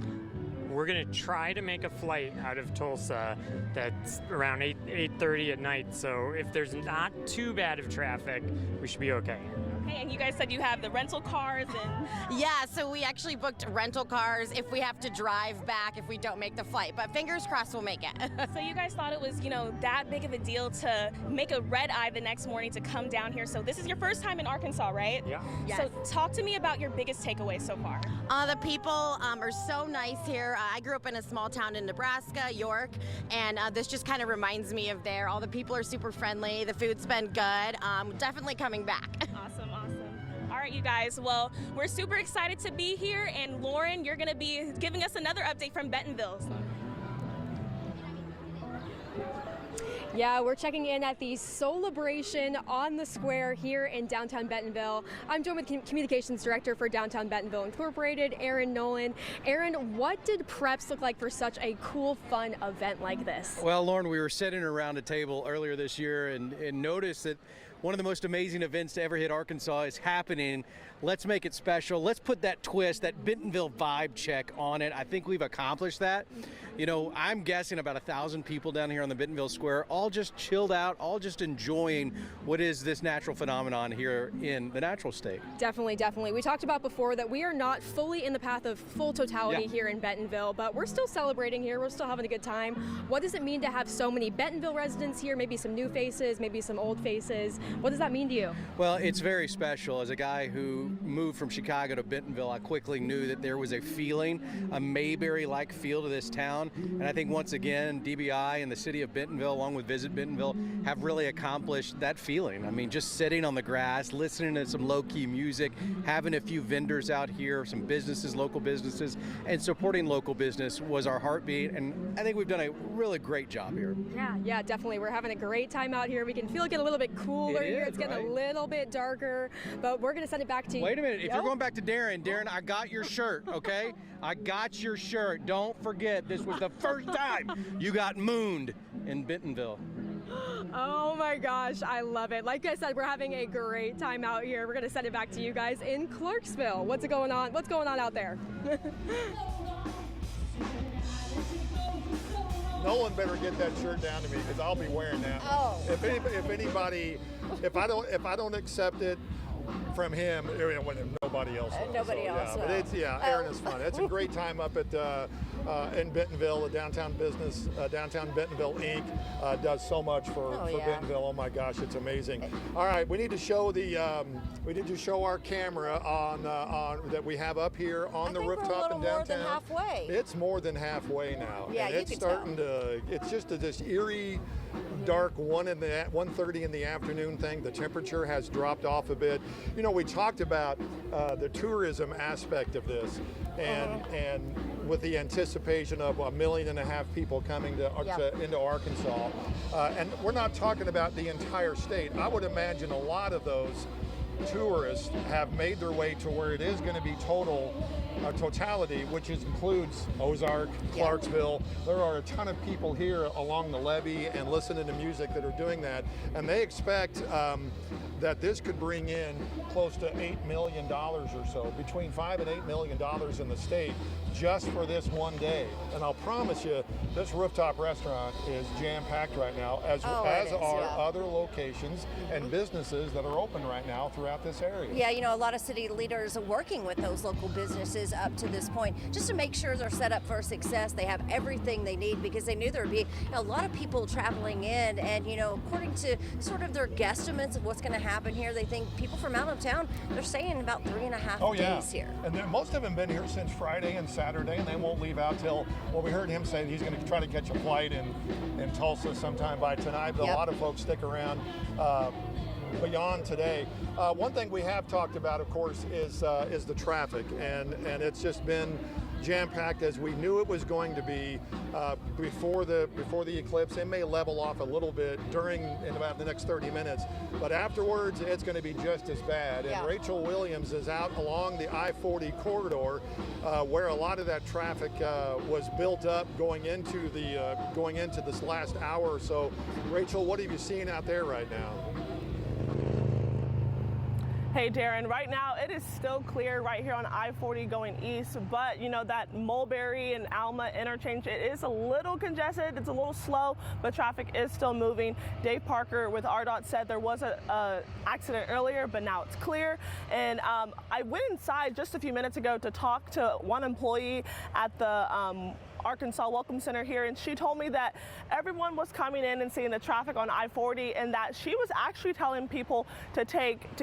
We're going to try to make a flight out of Tulsa that's around 8:30 at night. So if there's not too bad of traffic, we should be okay. Okay, and you guys said you have the rental cars and... Yeah, so we actually booked rental cars if we have to drive back if we don't make the flight. But fingers crossed we'll make it. So you guys thought it was, you know, that big of a deal to make a red eye the next morning to come down here. So this is your first time in Arkansas, right? Yeah. Yes. So talk to me about your biggest takeaway so far. The people are so nice here. I grew up in a small town in Nebraska, York, and this just kind of reminds me of there. All the people are super friendly. The food's been good. Definitely coming back. Awesome. All right, you guys. Well, we're super excited to be here, and Lauren, you're going to be giving us another update from Bentonville. Yeah, we're checking in at the Celebration on the Square here in downtown Bentonville. I'm joined with Communications Director for Downtown Bentonville Incorporated, Aaron Nolan. Aaron, what did preps look like for such a cool, fun event like this? Well, Lauren, we were sitting around a table earlier this year and noticed that one of the most amazing events to ever hit Arkansas is happening. Let's make it special. Let's put that twist, that Bentonville vibe check on it. I think we've accomplished that. You know, I'm guessing about 1,000 people down here on the Bentonville Square, all just chilled out, all just enjoying what is this natural phenomenon here in the natural state. Definitely, definitely. We talked about before that we are not fully in the path of full totality here in Bentonville, but we're still celebrating here. We're still having a good time. What does it mean to have so many Bentonville residents here? Maybe some new faces, maybe some old faces. What does that mean to you? Well, it's very special. As a guy who moved from Chicago to Bentonville, I quickly knew that there was a feeling, a Mayberry-like feel to this town. And I think once again, DBI and the city of Bentonville, along with Visit Bentonville, have really accomplished that feeling. I mean, just sitting on the grass, listening to some low-key music, having a few vendors out here, some businesses, local businesses, and supporting local business was our heartbeat. And I think we've done a really great job here. Yeah, definitely. We're having a great time out here. We can feel it get a little bit cooler here. It's getting a little bit darker, but we're going to send it back to you. Wait a minute. If you're going back to Darren, I got your shirt, okay? I got your shirt. Don't forget, this was the first time you got mooned in Bentonville. Oh my gosh, I love it. Like I said, we're having a great time out here. We're going to send it back to you guys in Clarksville. What's going on out there? Nolan better get that shirt down to me, because I'll be wearing that. Oh. If I don't accept it from him, nobody else will. Nobody else will. But it's, Aaron is fun. It's a great time up at in Bentonville. The Downtown Bentonville Inc. Does so much for Bentonville. Oh my gosh, it's amazing. All right, we need to show our camera on that we have up here on the rooftop in downtown. More than halfway. It's more than halfway now. Yeah, and it's starting to. It's just this eerie, dark 1:30 in the afternoon thing. The temperature has dropped off a bit. You know, we talked about the tourism aspect of this, and with the anticipation of 1.5 million people coming into Arkansas, and we're not talking about the entire state. I would imagine a lot of those tourists have made their way to where it is going to be total totality, which includes Ozark, Clarksville. There are a ton of people here along the levee and listening to music that are doing that, and they expect that this could bring in close to $8 million or so, between $5 and $8 million in the state just for this one day. And I'll promise you, this rooftop restaurant is jam-packed right now, as are other locations and businesses that are open right now throughout this area. Yeah, you know, a lot of city leaders are working with those local businesses up to this point just to make sure they're set up for success. They have everything they need because they knew there would be a lot of people traveling in, and you know, according to sort of their guesstimates of what's going to happen here, they think people from out of town, they're staying about 3.5 days here. And then most of them been here since Friday and Saturday, and they won't leave out till, well, we heard him say he's going to try to catch a flight in Tulsa sometime by tonight, but a lot of folks stick around beyond today. One thing we have talked about, of course, is the traffic, and it's just been jam-packed as we knew it was going to be before the eclipse. It may level off a little bit in about the next 30 minutes, but afterwards it's going to be just as bad. And Rachel Williams is out along the I-40 corridor where a lot of that traffic was built up going into this last hour or so. Rachel, what have you seen out there right now? Hey Darren, right now it is still clear right here on I-40 going east, but you know that Mulberry and Alma interchange, it is a little congested, it's a little slow, but traffic is still moving. Dave Parker with RDOT said there was a accident earlier, but now it's clear. And I went inside just a few minutes ago to talk to one employee at the Arkansas Welcome Center here, and she told me that everyone was coming in and seeing the traffic on I-40, and that she was actually telling people to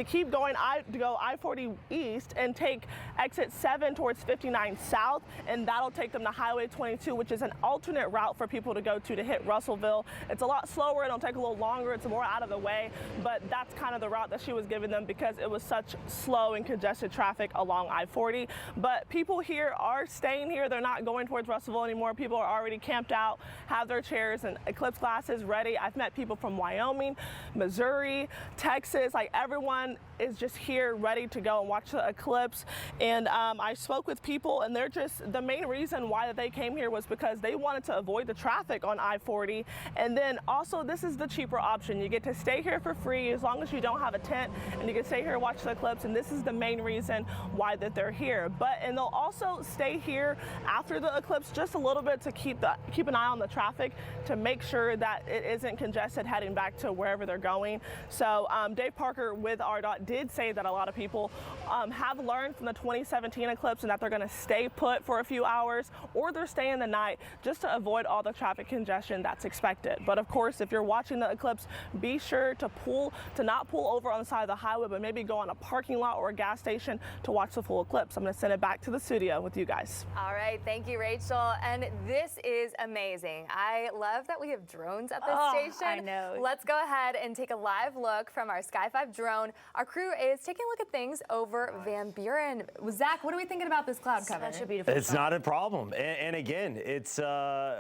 keep going to go I-40 east and take exit 7 towards 59 south, and that'll take them to Highway 22, which is an alternate route for people to go to hit Russellville. It's a lot slower, it'll take a little longer, it's more out of the way, but that's kind of the route that she was giving them because it was such slow and congested traffic along I-40. But people here are staying here, they're not going towards Russellville anymore. People are already camped out, have their chairs and eclipse glasses ready. I've met people from Wyoming, Missouri, Texas, like everyone is just here ready to go and watch the eclipse. And I spoke with people, and they're just, the main reason why they came here was because they wanted to avoid the traffic on I-40. And then also this is the cheaper option. You get to stay here for free as long as you don't have a tent, and you can stay here and watch the eclipse. And this is the main reason why that they're here. And they'll also stay here after the eclipse just a little bit to keep an eye on the traffic to make sure that it isn't congested heading back to wherever they're going. So Dave Parker with RDOT did say that a lot of people have learned from the 2017 eclipse and that they're going to stay put for a few hours, or they're staying the night just to avoid all the traffic congestion that's expected. But of course, if you're watching the eclipse, be sure to not pull over on the side of the highway, but maybe go on a parking lot or a gas station to watch the full eclipse. I'm going to send it back to the studio with you guys. All right, thank you, Rachel. And this is amazing. I love that we have drones at this station. I know. Let's go ahead and take a live look from our Sky 5 drone. Our crew is taking a look at things over Van Buren. Zach, what are we thinking about this cloud cover? Such a beautiful It's not a problem. And again, it's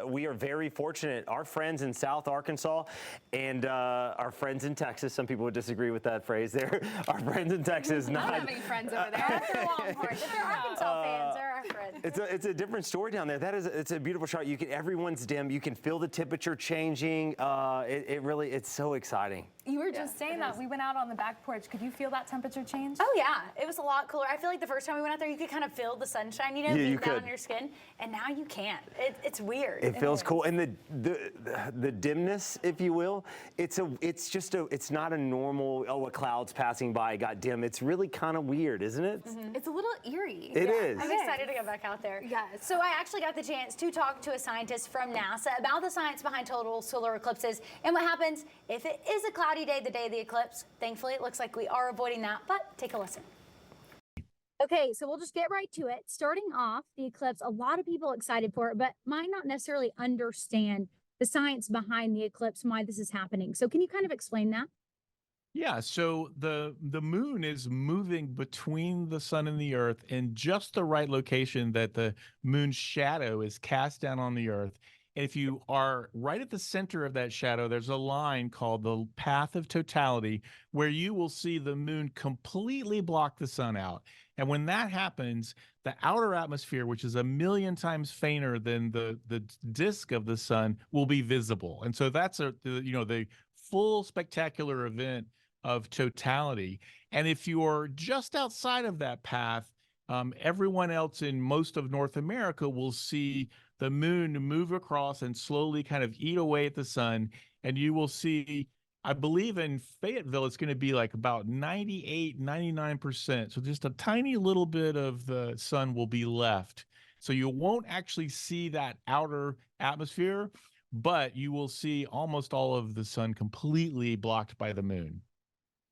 we are very fortunate. Our friends in South Arkansas and our friends in Texas, some people would disagree with that phrase there. Our friends in Texas. I don't have any friends over there. They're Longhorns. If they're Arkansas fans, they're our friends. It's a different story down there. It's a beautiful shot. Everyone's dim. You can feel the temperature changing. It's so exciting. You were just saying that. We went out on the back porch. Could you feel that temperature change? Oh yeah, it was a lot cooler. I feel like the first time we went out there, you could kind of feel the sunshine, Yeah, being you down could. on your skin, and now you can't. It's weird. It feels cool, and the dimness, if you will, it's not a normal a cloud's passing by, it got dim. It's really kind of weird, isn't it? It's a little eerie. It is. I'm excited to go back out there. Yes. So I actually got the chance to talk to a scientist from NASA about the science behind total solar eclipses and what happens if it is a cloudy day the day of the eclipse. Thankfully, it looks like we are avoiding that, but take a listen. Okay, so we'll just get right to it. Starting off, the eclipse, a lot of people excited for it, but might not necessarily understand the science behind the eclipse and why this is happening. So can you kind of explain that? Yeah, so the moon is moving between the sun and the earth in just the right location that the moon's shadow is cast down on the earth. And if you are right at the center of that shadow, there's a line called the path of totality where you will see the moon completely block the sun out. And when that happens, the outer atmosphere, which is 1,000,000 times fainter than the disk of the sun, will be visible. And so that's the full spectacular event of totality. And if you're just outside of that path, everyone else in most of North America will see the moon move across and slowly kind of eat away at the sun. And you will see, I believe in Fayetteville, it's going to be like about 98, 99%. So just a tiny little bit of the sun will be left. So you won't actually see that outer atmosphere, but you will see almost all of the sun completely blocked by the moon.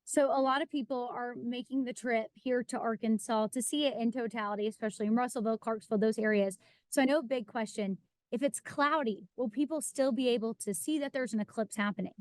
So a lot of people are making the trip here to Arkansas to see it in totality, especially in Russellville, Clarksville, those areas. So I know, big question, if it's cloudy, will people still be able to see that there's an eclipse happening?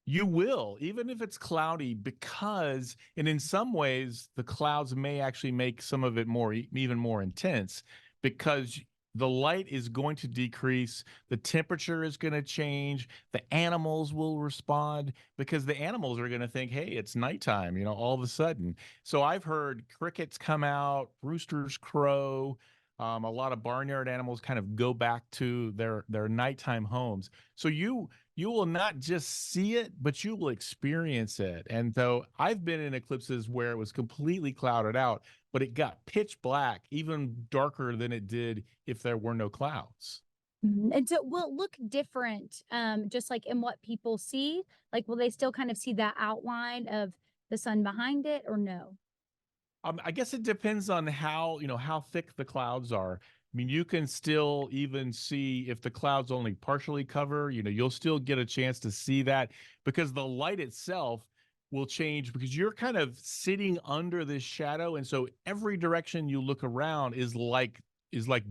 You will, even if it's cloudy, because, and in some ways, the clouds may actually make some of it even more intense, because the light is going to decrease, the temperature is going to change, the animals will respond, because the animals are going to think, hey, it's nighttime, all of a sudden. So I've heard crickets come out, roosters crow, a lot of barnyard animals kind of go back to their nighttime homes. So you will not just see it, but you will experience it. And though I've been in eclipses where it was completely clouded out, but it got pitch black, even darker than it did if there were no clouds. And so will it look different, just like in what people see? Like, will they still kind of see that outline of the sun behind it, or no? I guess it depends on how thick the clouds are. I mean, you can still even see if the clouds only partially cover, you'll still get a chance to see that, because the light itself will change, because you're kind of sitting under this shadow. And so every direction you look around is like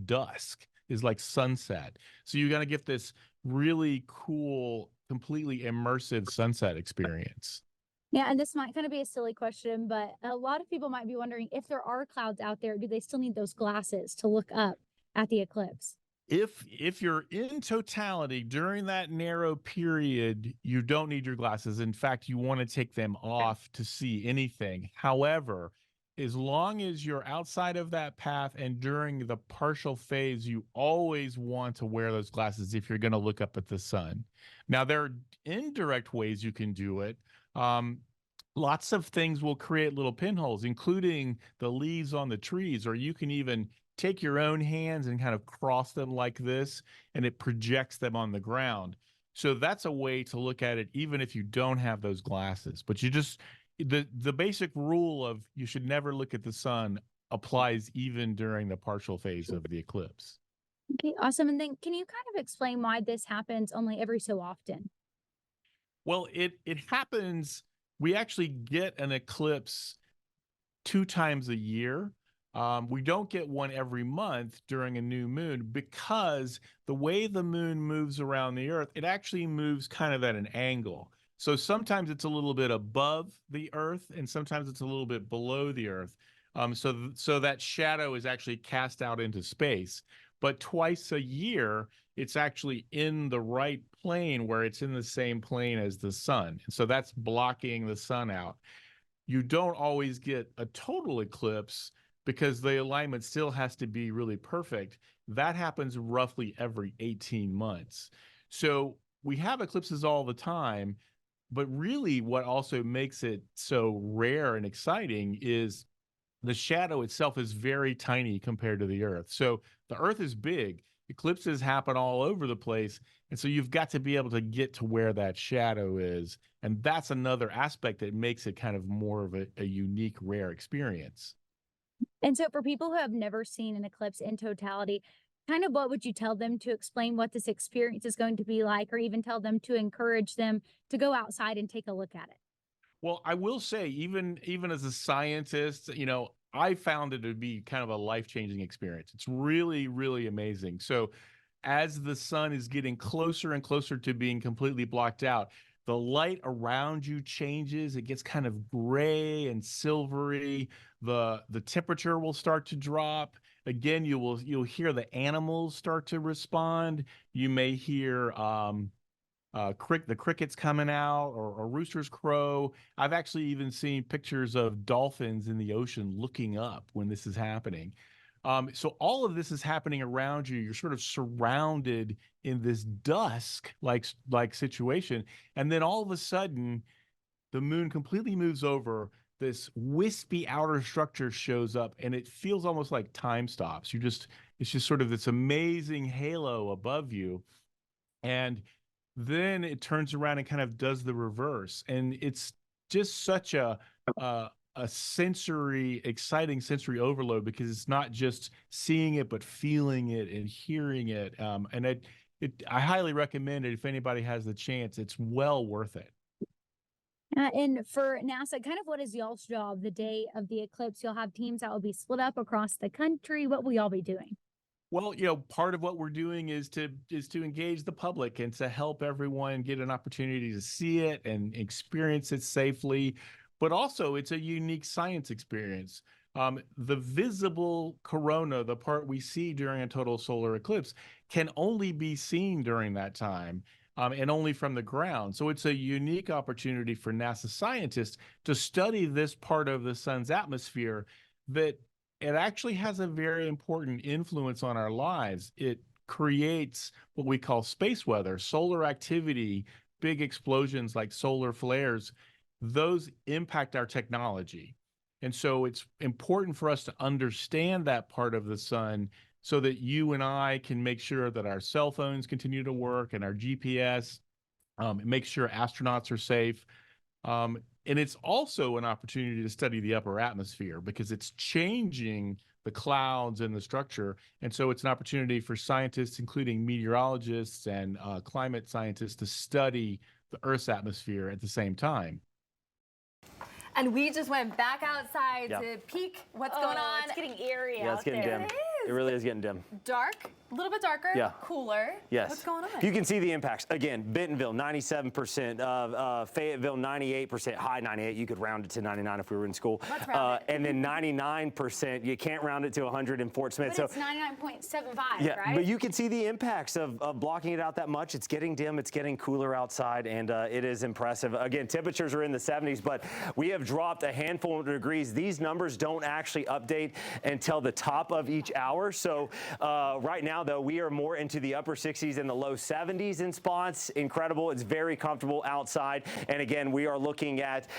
dusk, is like sunset. So you're going to get this really cool, completely immersive sunset experience. Yeah, and this might kind of be a silly question, but a lot of people might be wondering, if there are clouds out there, do they still need those glasses to look up at the eclipse? If you're in totality during that narrow period, you don't need your glasses. In fact, you want to take them off to see anything. However, as long as you're outside of that path and during the partial phase, you always want to wear those glasses if you're going to look up at the sun. Now, there are indirect ways you can do it. Lots of things will create little pinholes, including the leaves on the trees, or you can even take your own hands and kind of cross them like this, and it projects them on the ground. So that's a way to look at it, even if you don't have those glasses. But the basic rule of you should never look at the sun applies even during the partial phase of the eclipse. Okay, awesome. And then can you kind of explain why this happens only every so often? Well, it happens. We actually get an eclipse 2 times a year. We don't get one every month during a new moon, because the way the moon moves around the Earth, it actually moves kind of at an angle. So sometimes it's a little bit above the Earth, and sometimes it's a little bit below the Earth. So that shadow is actually cast out into space. But twice a year, it's actually in the right plane, where it's in the same plane as the sun. And so that's blocking the sun out. You don't always get a total eclipse, because the alignment still has to be really perfect. That happens roughly every 18 months. So we have eclipses all the time, but really what also makes it so rare and exciting is the shadow itself is very tiny compared to the Earth. So the Earth is big. Eclipses happen all over the place. And so you've got to be able to get to where that shadow is. And that's another aspect that makes it kind of more of a unique, rare experience. And so for people who have never seen an eclipse in totality, kind of what would you tell them to explain what this experience is going to be like, or even tell them to encourage them to go outside and take a look at it? Well, I will say, even as a scientist, I found it to be kind of a life-changing experience. It's really, really amazing. So as the sun is getting closer and closer to being completely blocked out, the light around you changes. It gets kind of gray and silvery. The temperature will start to drop. Again, you'll hear the animals start to respond. You may hear the crickets coming out or roosters crow. I've actually even seen pictures of dolphins in the ocean looking up when this is happening. So all of this is happening around you. You're sort of surrounded in this dusk-like situation. And then all of a sudden, the moon completely moves over. This wispy outer structure shows up, and it feels almost like time stops. It's just sort of this amazing halo above you. And then it turns around and kind of does the reverse. And it's just such a exciting sensory overload, because it's not just seeing it, but feeling it and hearing it. And I highly recommend it if anybody has the chance. It's well worth it. And for NASA, kind of what is y'all's job the day of the eclipse? You'll have teams that will be split up across the country. What will y'all be doing? Well, part of what we're doing is to engage the public and to help everyone get an opportunity to see it and experience it safely. But also, it's a unique science experience. The visible corona, the part we see during a total solar eclipse, can only be seen during that time. And only from the ground. So it's a unique opportunity for NASA scientists to study this part of the sun's atmosphere that it actually has a very important influence on our lives. It creates what we call space weather, solar activity, big explosions like solar flares. Those impact our technology. And so it's important for us to understand that part of the sun so that you and I can make sure that our cell phones continue to work and our GPS, make sure astronauts are safe. And it's also an opportunity to study the upper atmosphere, because it's changing the clouds and the structure. And so it's an opportunity for scientists, including meteorologists and climate scientists, to study the Earth's atmosphere at the same time. And we just went back outside to peek what's going on. It's getting eerie Yeah, out it's getting there. dim. It really is getting dim. Dark, a little bit darker, cooler. Yes. What's going on? You can see the impacts. Again, Bentonville, 97%. Fayetteville, 98%. High 98. You could round it to 99 if we were in school. Let's round it. And then 99%. You can't round it to 100 in Fort Smith. But it's 99.75, yeah, right? but you can see the impacts of blocking it out that much. It's getting dim. It's getting cooler outside, and it is impressive. Again, temperatures are in the 70s, but we have dropped a handful of degrees. These numbers don't actually update until the top of each hour. So right now, though, we are more into the upper 60s and the low 70s in spots. Incredible. It's very comfortable outside. And again, we are looking at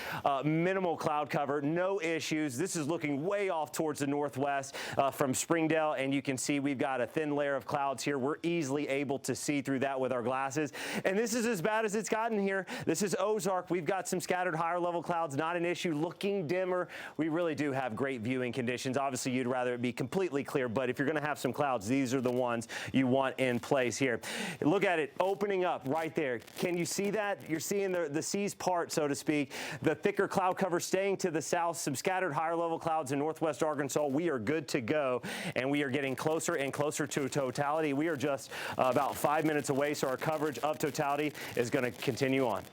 minimal cloud cover, no issues. This is looking way off towards the northwest from Springdale, and you can see we've got a thin layer of clouds here. We're easily able to see through that with our glasses. And this is as bad as it's gotten here. This is Ozark. We've got some scattered higher level clouds, not an issue. Looking dimmer. We really do have great viewing conditions. Obviously, you'd rather it be completely clear, but if you're going to have some clouds, these are the ones you want in place here. Look at it opening up right there. Can you see that? You're seeing the seas part, so to speak. The thicker cloud cover staying to the south, some scattered higher level clouds in northwest Arkansas. We are good to go, and we are getting closer and closer to totality. We are just about 5 minutes away, so our coverage of totality is going to continue on.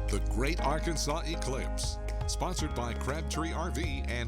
The Great Arkansas Eclipse, sponsored by Crabtree RV and